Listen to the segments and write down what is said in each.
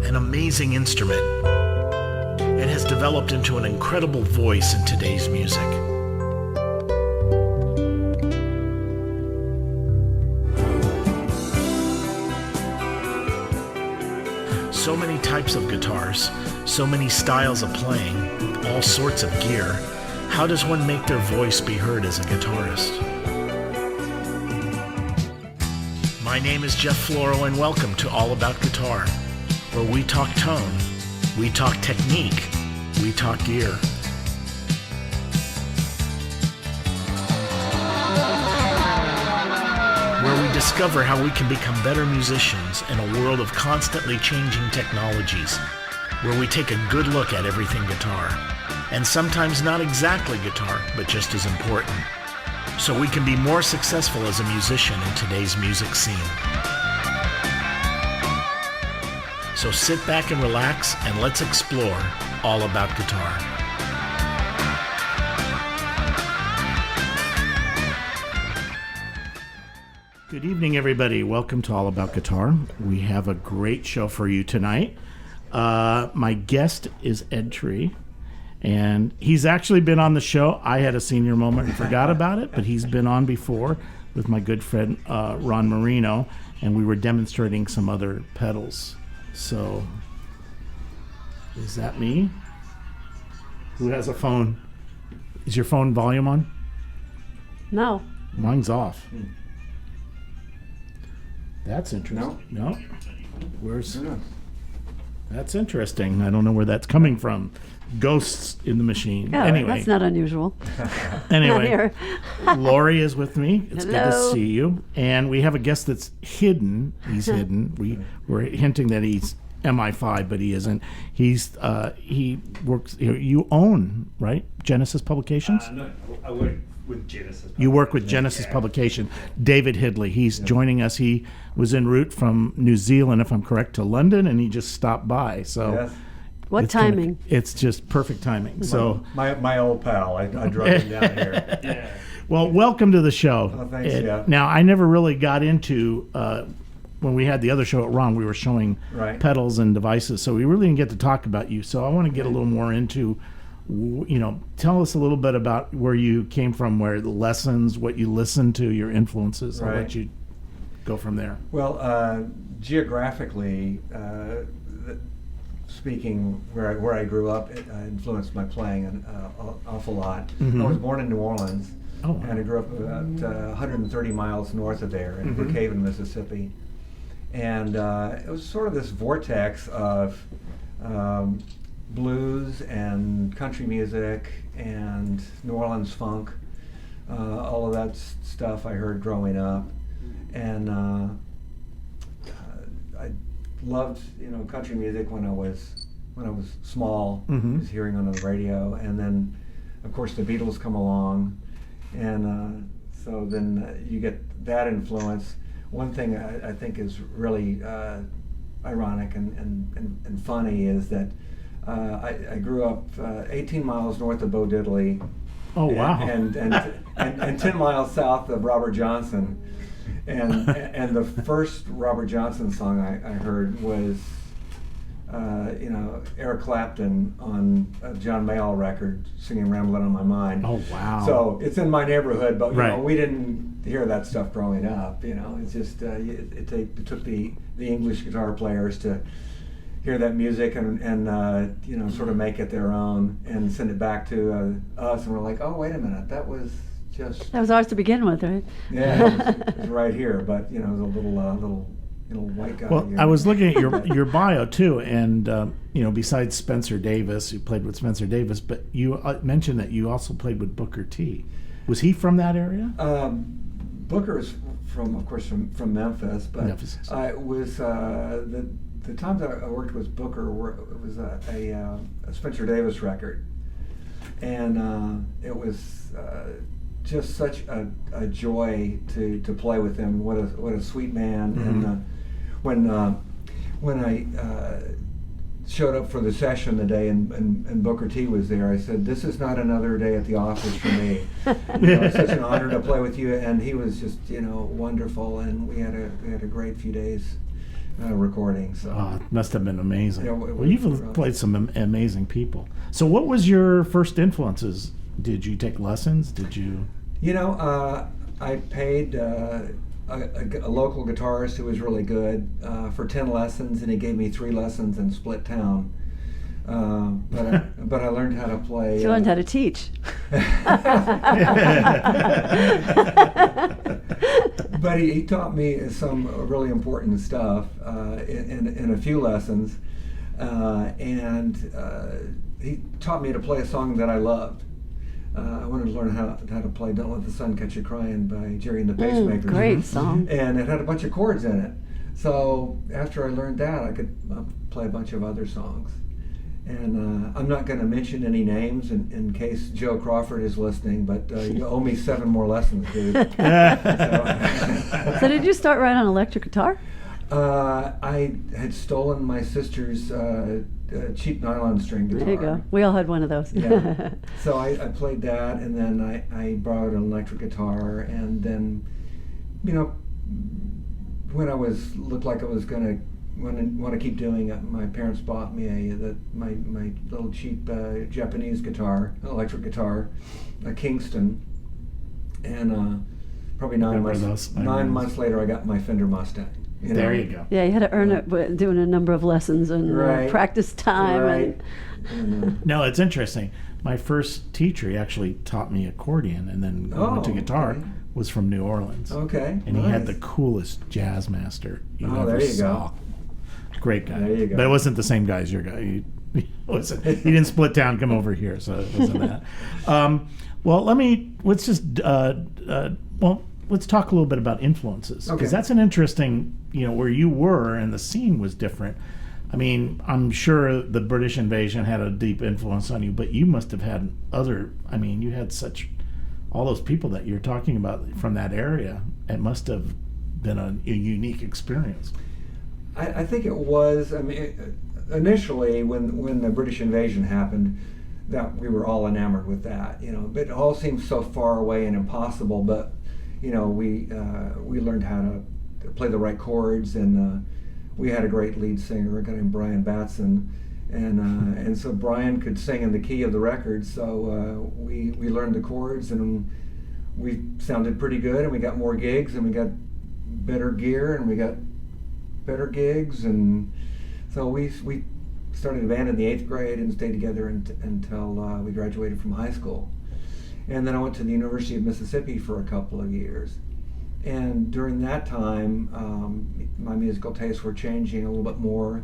an amazing instrument. It has developed into an incredible voice in today's music. So many types of guitars, so many styles of playing, all sorts of gear. How does one make their voice be heard as a guitarist? My name is Jeff Floro, and welcome to All About Guitar, where we talk tone, we talk technique, we talk gear. Where we discover how we can become better musicians in a world of constantly changing technologies. Where we take a good look at everything guitar, and sometimes not exactly guitar, but just as important, so we can be more successful as a musician in today's music scene. So sit back and relax, and let's explore all about guitar. Good evening, everybody. Welcome to All About Guitar. We have a great show for you tonight. My guest is Ed Tree, and he's actually been on the show. I had a senior moment and forgot about it, but he's been on before with my good friend Ron Marino, and we were demonstrating some other pedals. So, is that me? Who has a phone? Is your phone volume on? No. Mine's off. That's interesting. No? Where's... No. That's interesting. I don't know where that's coming from. Ghosts in the machine. Oh, anyway, that's not unusual. Anyway, Not here. Lauri is with me. It's good to Hello. see you. And we have a guest that's hidden. He's hidden. We're hinting that he's MI5, but he isn't. He works. You own, right? Genesis Publications. No, I work with Genesis. You work with Genesis Publication. David Hidley. He's joining us. He was en route from New Zealand, if I'm correct, to London, and he just stopped by. So. Yes. What it's kinda- timing? it's just perfect timing. So, My old pal. I drove him down here. Yeah. well, welcome to the show. Oh, thanks, Ed. yeah. Now, I never really got into when we had the other show at Ron. We were showing Right. pedals and devices, so we really didn't get to talk about you. So, I want to get a little more into, tell us a little bit about where you came from, where the lessons, what you listened to, your influences. I'll Right. let you go from there. Well, geographically, speaking, where I grew up, it influenced my playing an awful lot. Mhm. I was born in New Orleans, Oh. and I grew up about 130 miles north of there in Brookhaven, Mississippi. And it was sort of this vortex of blues and country music and New Orleans funk, all of that stuff I heard growing up. And I loved country music when I was small. Mhm. Was hearing on the radio, and then of course the Beatles come along, and so then you get that influence. One thing I think is really ironic and funny is that I grew up 18 miles north of Bo Diddley. Oh, wow. And 10 miles south of Robert Johnson. And the first Robert Johnson song I heard was, Eric Clapton on a John Mayall record singing "Ramblin' on My Mind." Oh, wow. So it's in my neighborhood, but Right. we didn't hear that stuff growing up. It's just it took the English guitar players to hear that music and sort of make it their own and send it back to us, and we're like, oh, wait a minute, that was just. That was ours to begin with, right? Yeah, it was right here, but it was a little white guy. Well, I was looking at your bio too, and besides Spencer Davis, who played with Spencer Davis, but you mentioned that you also played with Booker T. Was he from that area? Booker is of course, from Memphis, but Memphis. I was the times that I worked with Booker it was a Spencer Davis record, and it was. Just such a joy to play with him. What a sweet man. Mm-hmm. And when I showed up for the session the day and Booker T was there, I said, "This is not another day at the office for me. It's such an honor to play with you." And he was just wonderful, and we had a great few days recording. So It must have been amazing. Yeah, well, you've played some amazing people. So what was your first influences? Did you take lessons? Did you? I paid a local guitarist who was really good for 10 lessons, and he gave me 3 lessons in Split Town. But I learned how to play. You learned how to teach. But he taught me some really important stuff in a few lessons, and he taught me to play a song that I loved. I wanted to learn how to play "Don't Let the Sun Catch You Crying" by Jerry and the Pacemakers. Great song. And it had a bunch of chords in it. So after I learned that, I could play a bunch of other songs. And I'm not going to mention any names in case Joe Crawford is listening, but you owe me 7 more lessons, dude. So did you start right on electric guitar? I had stolen my sister's cheap nylon string guitar. There you go. We all had one of those. Yeah. So I played that, and then I borrowed an electric guitar, and then, when I looked like I was going to want to keep doing it, my parents bought me my little cheap Japanese guitar, electric guitar, a Kingston, and probably 9 months later I got my Fender Mustang. There you go. Yeah, you had to earn it doing a number of lessons and practice time. Right. No, it's interesting. My first teacher, he actually taught me accordion, and then went to guitar. Okay. Was from New Orleans. Okay. And he had the coolest jazz master you ever there you saw. go. Great guy. There you go. But it wasn't the same guy as your guy. He didn't split down, come over here, so it wasn't that. Well, let's talk a little bit about influences, because that's an interesting, where you were and the scene was different. I mean, I'm sure the British invasion had a deep influence on you, but you must have had you had all those people that you're talking about from that area. It must have been a unique experience. I think it was. Initially, when the British invasion happened, that we were all enamored with that. But it all seemed so far away and impossible. But we learned how to play the right chords, and we had a great lead singer, a guy named Brian Batson, and so Brian could sing in the key of the record. So we learned the chords, and we sounded pretty good, and we got more gigs, and we got better gear, and we got better gigs, and so we started a band in the 8th grade and stayed together until we graduated from high school. And then I went to the University of Mississippi for a couple of years. And during that time, my musical tastes were changing a little bit more,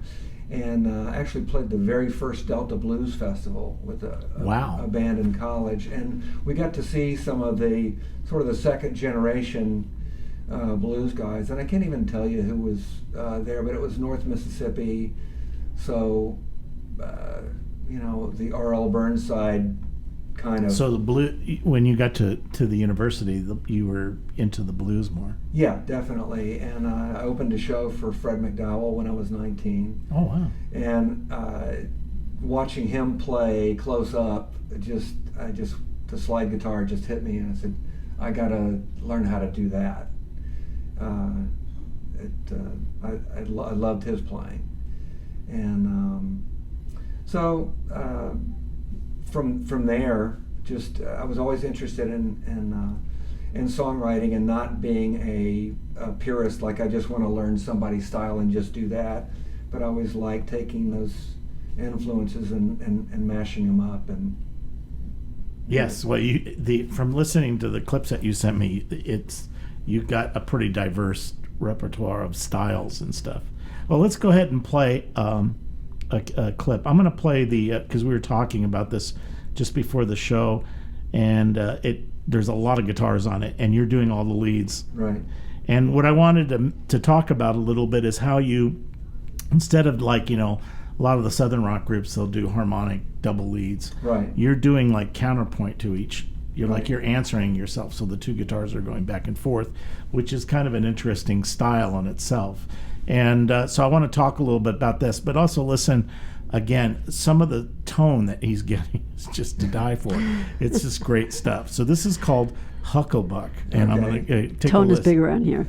and I actually played the very first Delta Blues Festival with a band in college. And we got to see some of the sort of the second generation blues guys, and I can't even tell you who was there, but it was North Mississippi, so the R.L. Burnside kind of. So when you got to the university, you were into the blues more. Yeah, definitely, and I opened a show for Fred McDowell when I was 19. Oh wow! And watching him play close up, the slide guitar just hit me, and I said, I gotta learn how to do that. I loved his playing, and so from there, I was always interested in songwriting and not being a purist, like I just want to learn somebody's style and just do that, but I always liked taking those influences and mashing them up. And yes, well, from listening to the clips that you sent me, you've got a pretty diverse repertoire of styles and stuff. Well, let's go ahead and play a clip. I'm going to play because we were talking about this just before the show, and there's a lot of guitars on it, and you're doing all the leads. Right. And what I wanted to talk about a little bit is how you, instead of a lot of the Southern rock groups, they'll do harmonic double leads. Right. You're doing counterpoint to each. You're right. You're answering yourself, so the two guitars are going back and forth, which is kind of an interesting style in itself. And so I want to talk a little bit about this, but also listen, again, some of the tone that he's getting is just to die for. It's just great stuff. So this is called Hucklebuck, and I'm going to take tone a is big around here.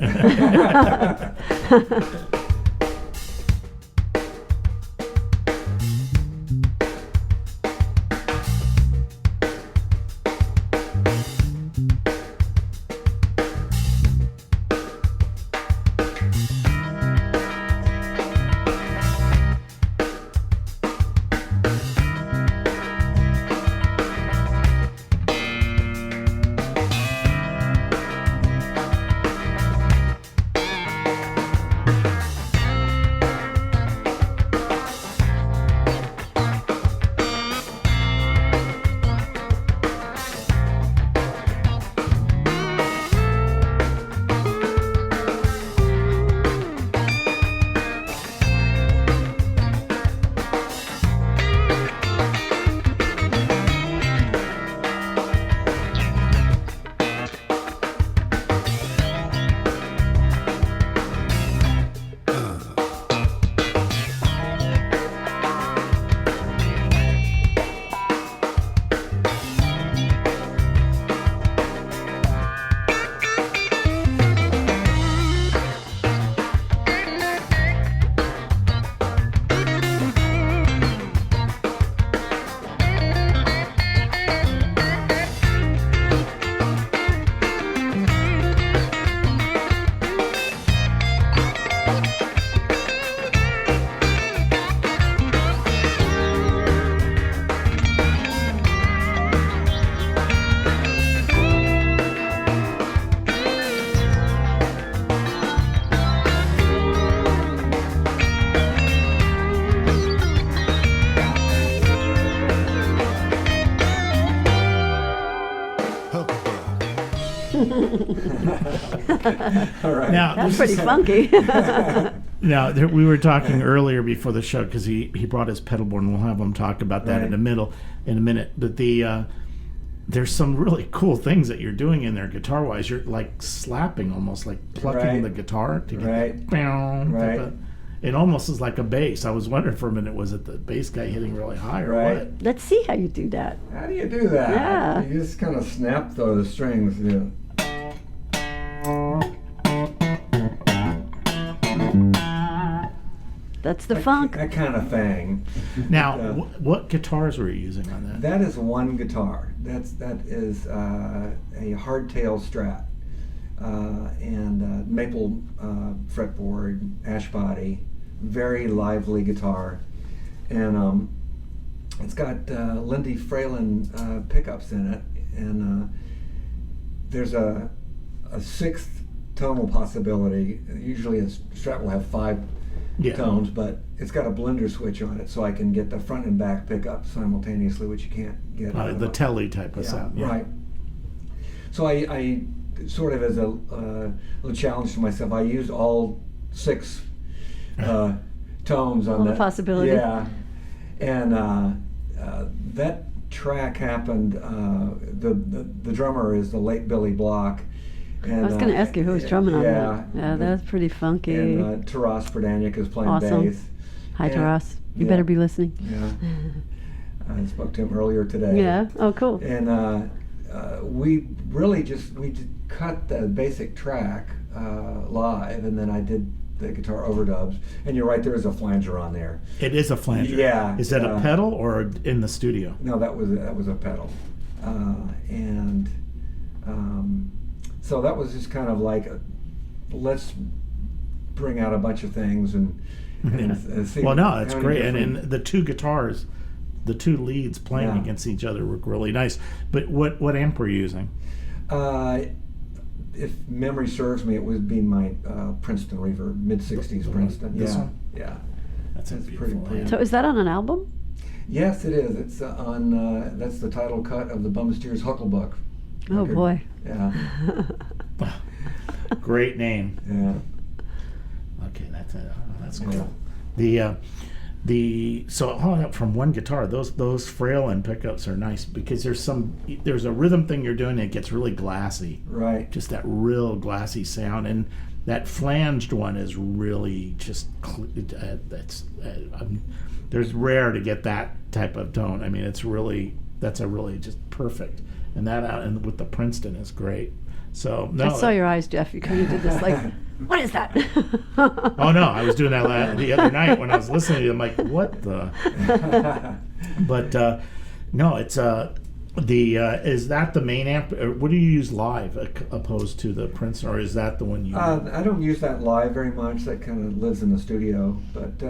All right. Now, That's pretty funky. Now, we were talking earlier before the show because he brought his pedal board, and we'll have him talk about that Right. in a minute. But there's some really cool things that you're doing in there guitar-wise. You're like slapping, almost like plucking Right. the guitar to get Right. that. Right. It almost is like a bass. I was wondering for a minute, was it the bass guy hitting really high or Right. what? Let's see how you do that. How do you do that? Yeah. You just kind of snap the strings. Yeah. That's the funk. That kind of thing. Now, Yeah. what guitars were you using on that? That is one guitar. That is a hardtail Strat and maple fretboard, ash body, very lively guitar, and it's got Lindy Fralin pickups in it, and there's a sixth tonal possibility. Usually a Strat will have 5 tones, but it's got a blender switch on it, so I can get the front and back pickups simultaneously, which you can't get. The telly type of sound. Yeah. Right. So I sort of, as a little challenge to myself, I used all 6 tones on All the that. possibility. Yeah, and that track happened. The drummer is the late Billy Block. And, I was going to ask you who was drumming on that. Yeah, that's pretty funky. And Taras Pradanic is playing Awesome. bass. Hi, and- Taras. You yeah. better be listening. Yeah. I spoke to him earlier today. Yeah. Oh, cool. And we cut the basic track live, and then I did the guitar overdubs. And you're right, there is a flanger on there. It is a flanger. Yeah. Is that a pedal or in the studio? No, that was a pedal, and so that was just kind of like, let's bring out a bunch of things and see. Well, no, it's how many great. And different- the 2 guitars, the 2 leads playing Yeah. against each other work really nice. But what amp were you using? If memory serves me, it would be my Princeton Reverb, mid-60s The one- Princeton. this Yeah, one? yeah. That's a That's beautiful pretty amp. So is that on an album? Yes, it is. It's on. That's the title cut of the Bumsteers Hucklebuck. Oh, record. boy. Yeah, Great name. yeah. Okay, that's Yeah. cool. So hauling up from one guitar, those Fralin pickups are nice because there's a rhythm thing you're doing and it gets really glassy, Right. just that real glassy sound, and that flanged one is really just there's rare to get that type of tone. I mean, that's a really just perfect, and that out and with the Princeton is great. So no, I saw your eyes, Jeff. You kind of did this like, what is that? Oh no, I was doing that the other night when I was listening to it. I'm like, what the? But no, it's is that the main amp? Or what do you use live opposed to the Princeton, or is that the one you? I don't use that live very much. That kind of lives in the studio. But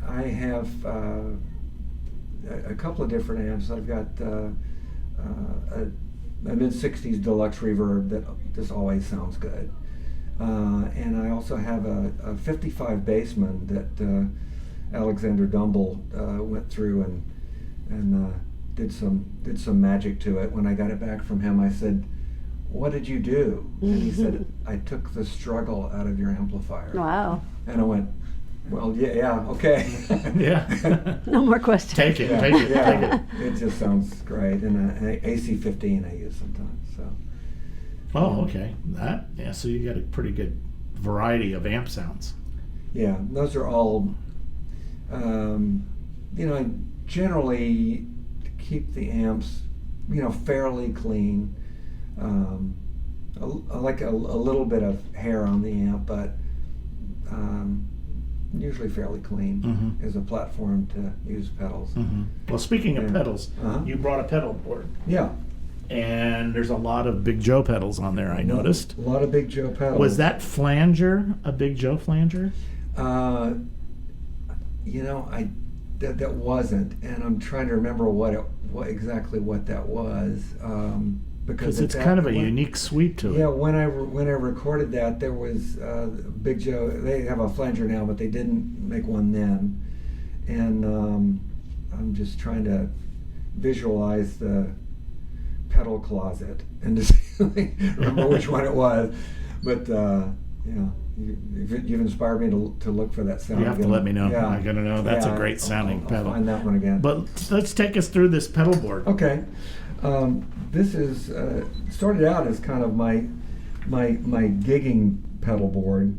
I have a couple of different amps. I've got a mid-60s deluxe reverb that just always sounds good. And I also have a 55 Bassman that Alexander Dumble went through and did some magic to it. When I got it back from him, I said, "What did you do?" And he said, "I took the struggle out of your amplifier." Wow. And I went, "Well, yeah, okay." Yeah. No more questions. Take it, Yeah, take it, yeah. take it. It just sounds great. And an AC-15 I use sometimes. So. Oh, okay. So you got a pretty good variety of amp sounds. Yeah, those are all. I generally keep the amps, fairly clean. I like a little bit of hair on the amp, but usually fairly clean Mhm. as a platform to use pedals. Mm-hmm. Well, speaking of Yeah. pedals, Uh-huh. you brought a pedal board, Yeah, and there's a lot of Big Joe pedals on there. I noticed. a lot of Big Joe pedals. Was that flanger a Big Joe flanger? That wasn't, and I'm trying to remember what exactly that was. Because it's kind of a unique sweep to it. Yeah, when I recorded that, there was Big Joe. They have a flanger now, but they didn't make one then. And I'm just trying to visualize pedal closet and just remember which one it was. But you've inspired me to look for that sound. You have again. to let me know. Yeah. I gotta know. That's a great sounding I'll pedal. find that one again. But let's take us through this pedal board. Okay, this is started out as kind of my gigging pedal board,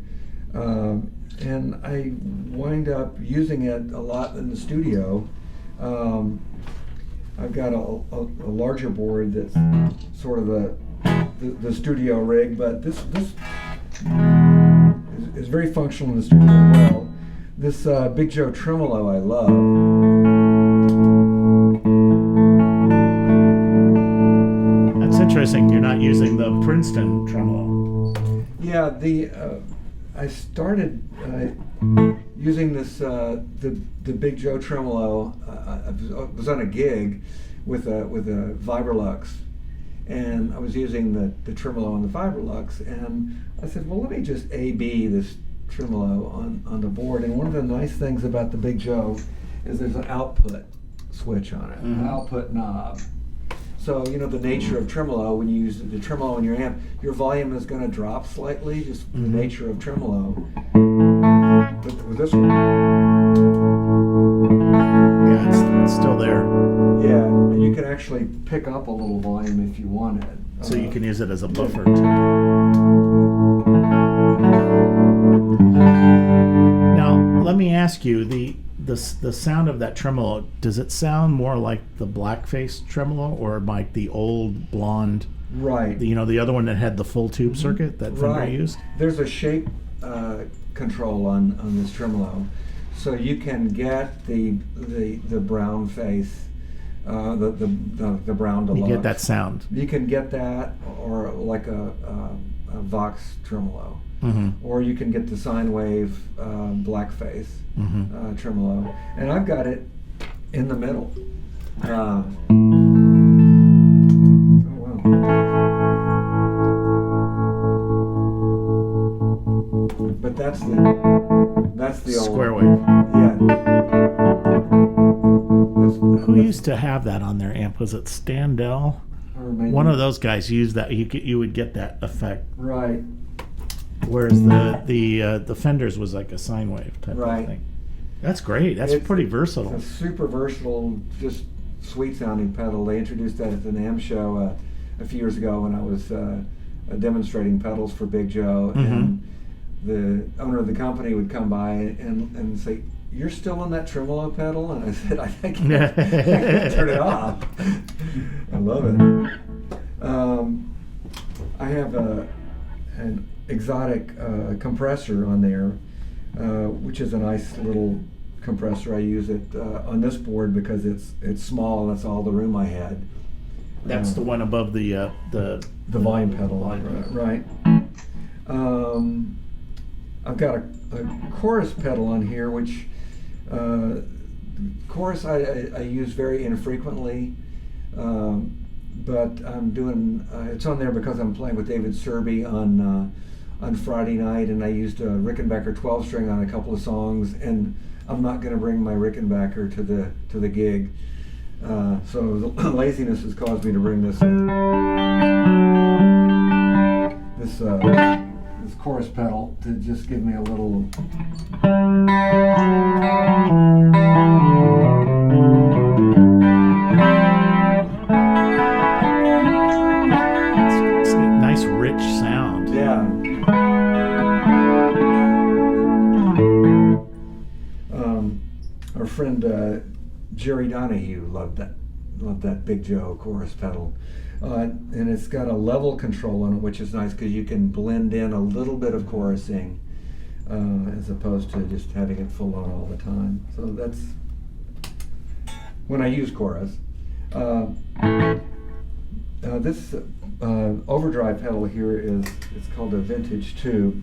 and I wind up using it a lot in the studio. I've got a larger board that's sort of the studio rig, but this is very functional in the studio as well. This Big Joe tremolo I love. That's interesting. You're not using the Princeton tremolo. Yeah, I started using this the Big Joe tremolo. I was on a gig with a Vibrolux, and I was using the tremolo on the Vibrolux, and I said, well, let me just A/B this tremolo on the board. And one of the nice things about the Big Joe is there's an output switch on it, an output knob. So, the nature of tremolo, when you use the tremolo in your amp, your volume is going to drop slightly, just the nature of tremolo. But with this one, Yeah, it's still there. yeah, and you can actually pick up a little volume if you wanted. So you can use it as a buffer too. Now, let me ask you, the sound of that tremolo, does it sound more like the blackface tremolo or like the old blonde? Right. The other one that had the full tube circuit that Fender used? There's a shape control on this tremolo, so you can get the brown face, the brown deluxe. You get that sound. You can get that, or like a Vox tremolo, or you can get the sine wave blackface tremolo, and I've got it in the middle. Oh wow! But that's the old Square wave. Yeah. Who used to have that on their amp? Was it Standell? Or maybe- One of those guys used that. You would get that effect. Right. Whereas the Fenders was like a sine wave type Right. of thing. That's great. That's It's pretty versatile. A super versatile, just sweet sounding pedal. They introduced that at the NAMM show a few years ago when I was demonstrating pedals for Big Joe, and the owner of the company would come by and say, "You're still on that tremolo pedal?" And I said, "I can't turn it off." I love it. I have an exotic compressor on there, which is a nice little compressor. I use it on this board because it's small. That's all the room I had. That's the one above the volume pedal. Volume. Right. I've got a chorus pedal on here, which chorus I use very infrequently, but I'm doing it's on there because I'm playing with David Serby on Friday night, and I used a Rickenbacker 12-string on a couple of songs, and I'm not going to bring my Rickenbacker to the gig, so the laziness has caused me to bring this chorus pedal to just give me a little. It's a nice rich sound. Yeah. Our friend Jerry Donahue loved that Big Joe chorus pedal. And it's got a level control on it, which is nice because you can blend in a little bit of chorusing as opposed to just having it full on all the time. So that's when I use chorus. This overdrive pedal here it's called a Vintage Tube,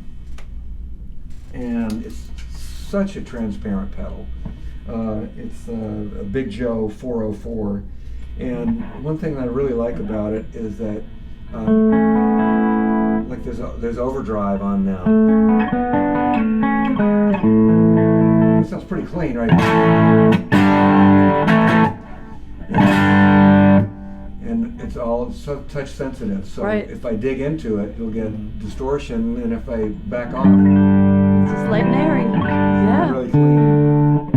and it's such a transparent pedal. It's a Big Joe 404. And one thing that I really like about it is that, like there's overdrive on now. It sounds pretty clean, right? And it's all so touch sensitive. So Right. if I dig into it, you'll get distortion, and if I back off, This is light and airy. Yeah. really clean.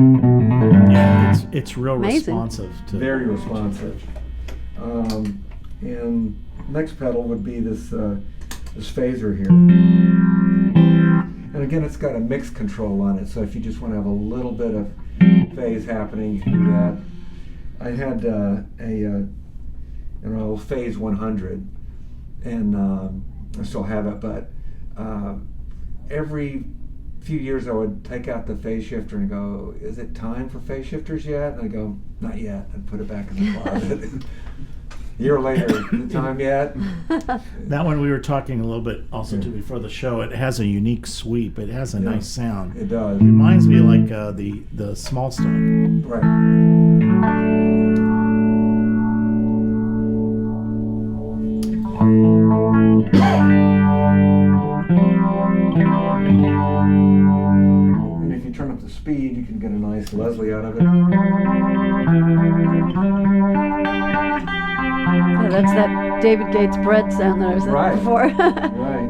Yeah, it's real Amazing. responsive to Very responsive. And next pedal would be this phaser here. And again, it's got a mix control on it, so if you just want to have a little bit of phase happening, you can do that. I had phase 100, and I still have it, but every few years I would take out the phase shifter and go, is it time for phase shifters yet? And I go, not yet, and put it back in the closet. A year later, the time yet? that one we were talking a little bit also too before the show. It has a unique sweep. It has a nice sound. It does. Reminds me like the small stuff. Right. And if you turn up the speed, you can get a nice Leslie out of it. Yeah, that's that David Gates bread sound that I was looking Right. for. Right.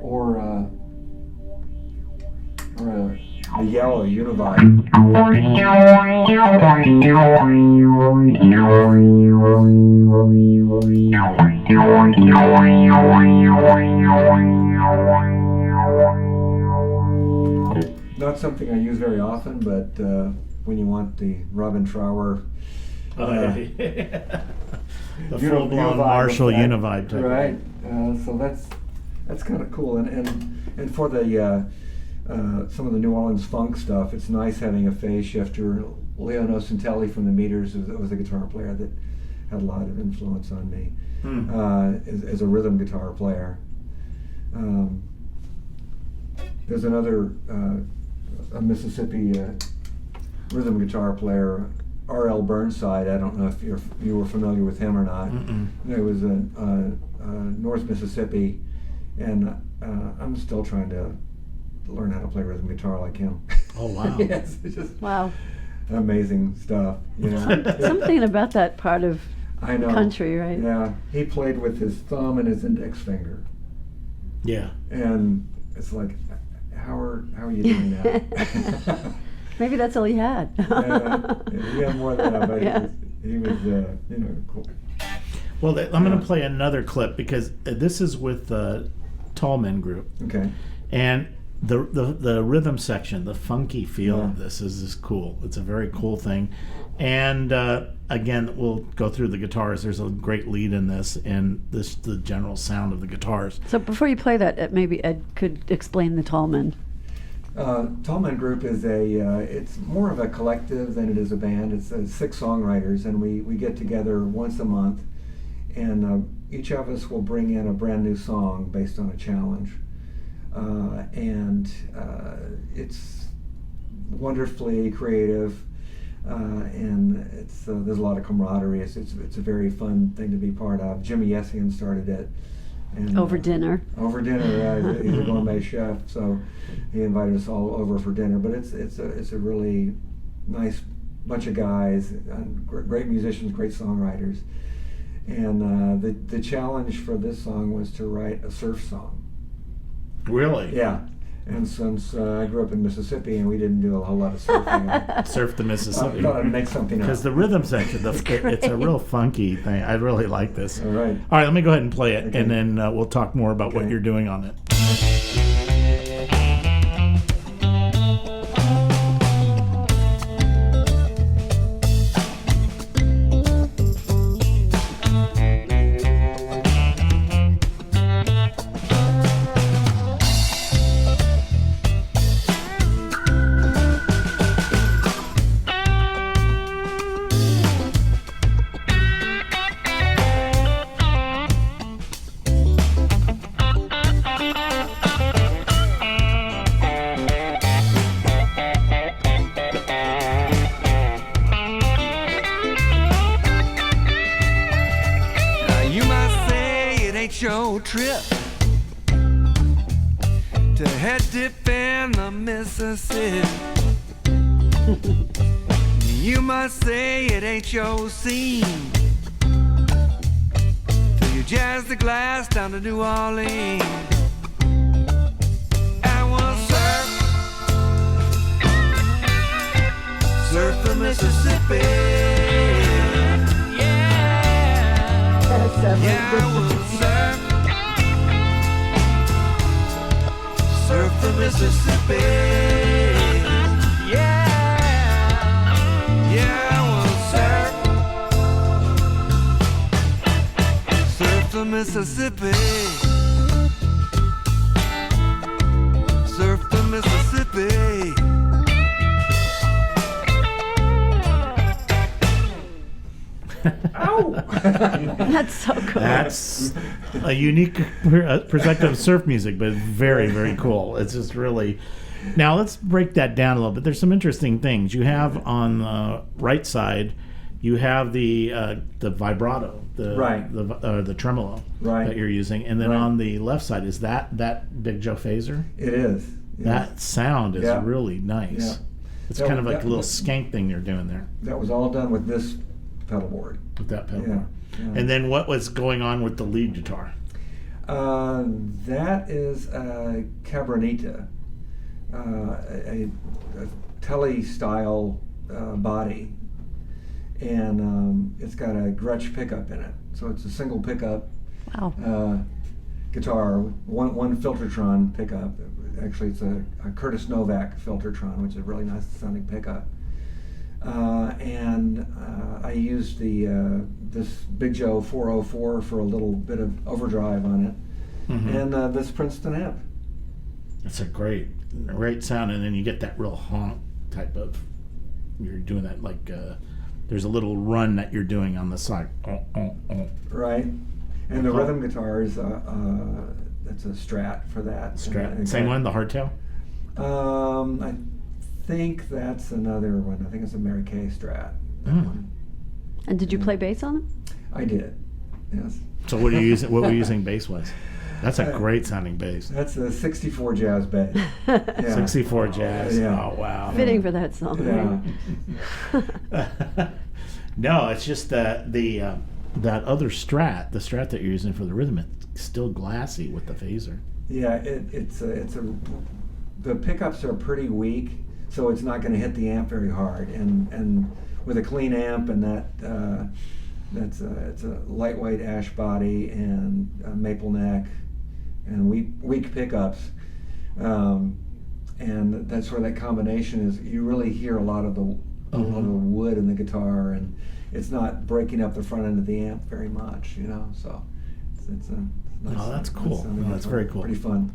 Or the yellow Univibe. Not something I use very often, but when you want the Robin Trower, The Univibe full-blown Marshall effect. Univibe type. Right. So that's kind of cool, and for the some of the New Orleans funk stuff, it's nice having a phase shifter. Leo Nocentelli from the Meters was a guitar player that had a lot of influence on me as a rhythm guitar player. There's another a Mississippi rhythm guitar player, R.L. Burnside. I don't know if you were familiar with him or not. It was North Mississippi, and I'm still trying to learn how to play rhythm guitar like him. Oh wow! Yes, it's just Wow. amazing stuff. You know, Something about that part of I know. country, right? Yeah, he played with his thumb and his index finger, Yeah. and it's like, how are you doing that? Maybe that's all he had. He had more than that, but Yeah. he was cool. Well, I'm going to play another clip because this is with the Tallman Group, Okay. and the rhythm section, the funky feel of Yeah. this is cool. It's a very cool thing, and again, we'll go through the guitars. There's a great lead in this, and the general sound of the guitars. So before you play that, maybe Ed could explain the Tallman. Tallman Group is it's more of a collective than it is a band. It's 6 songwriters, and we get together once a month, and each of us will bring in a brand new song based on a challenge. And it's wonderfully creative, and there's a lot of camaraderie. It's a very fun thing to be part of. Jimmy Yessian started it. And, Over dinner. Over dinner, he's a gourmet chef, so he invited us all over for dinner. But it's a really nice bunch of guys, and great musicians, great songwriters. And the challenge for this song was to write a surf song. Really? Yeah. And since I grew up in Mississippi and we didn't do a whole lot of surfing, Surf the I Mississippi. thought I'd make something up. Because the rhythm section, it's a real funky thing. I really like this. All right. All right, let me go ahead and play it, Okay. and then we'll talk more about what Okay. you're doing on it. Your trip to head dip in the Mississippi. You must say it ain't your scene, jazz the glass down to New Orleans. And we'll surf the Mississippi. Yeah, yeah, we'll surf the Mississippi. Yeah, yeah, we'll surf the Mississippi. Surf the Mississippi. Ow! That's so cool. That's a unique perspective of surf music, but very, very cool. It's just really. Now let's break that down a little bit. There's some interesting things you have on the right side. You have the vibrato, the tremolo that you're using, and then on the left side is that Big Joe phaser. It is. Yes. That sound is really nice. Yeah. It's kind of like a little skank thing you're doing there. That was all done with this pedal board. With that pedal board. Yeah. And then what was going on with the lead guitar? That is a Cabronita, a Tele-style body, and it's got a Gretsch pickup in it. So it's a single pickup guitar, one Filtertron pickup. Actually, it's a Curtis Novak Filtertron, which is a really nice sounding pickup. And I used this Big Joe 404 for a little bit of overdrive on it, and this Princeton amp. It's a great sound, and then you get that real honk type of. You're doing that like there's a little run that you're doing on the side. Right, and the rhythm guitar is that's a Strat for that. Strat, same one, the hardtail. I think that's another one. I think it's a Mary Kay Strat. And did you play bass on it? I did. Yes. So what are you using? What were you using bass was? That's a great sounding bass. That's a 64 jazz bass. Yeah. 64 jazz. Yeah. Oh wow. Fitting for that song. Yeah. No, it's just that that other Strat, the Strat that you're using for the rhythm, it's still glassy with the phaser. Yeah, it's the pickups are pretty weak, so it's not going to hit the amp very hard. And with a clean amp and it's a lightweight ash body and a maple neck and weak pickups, and that's where that combination is. You really hear a lot of the wood in the guitar, and it's not breaking up the front end of the amp very much, So it's a nice. Oh, that's cool. That's very cool. Pretty fun.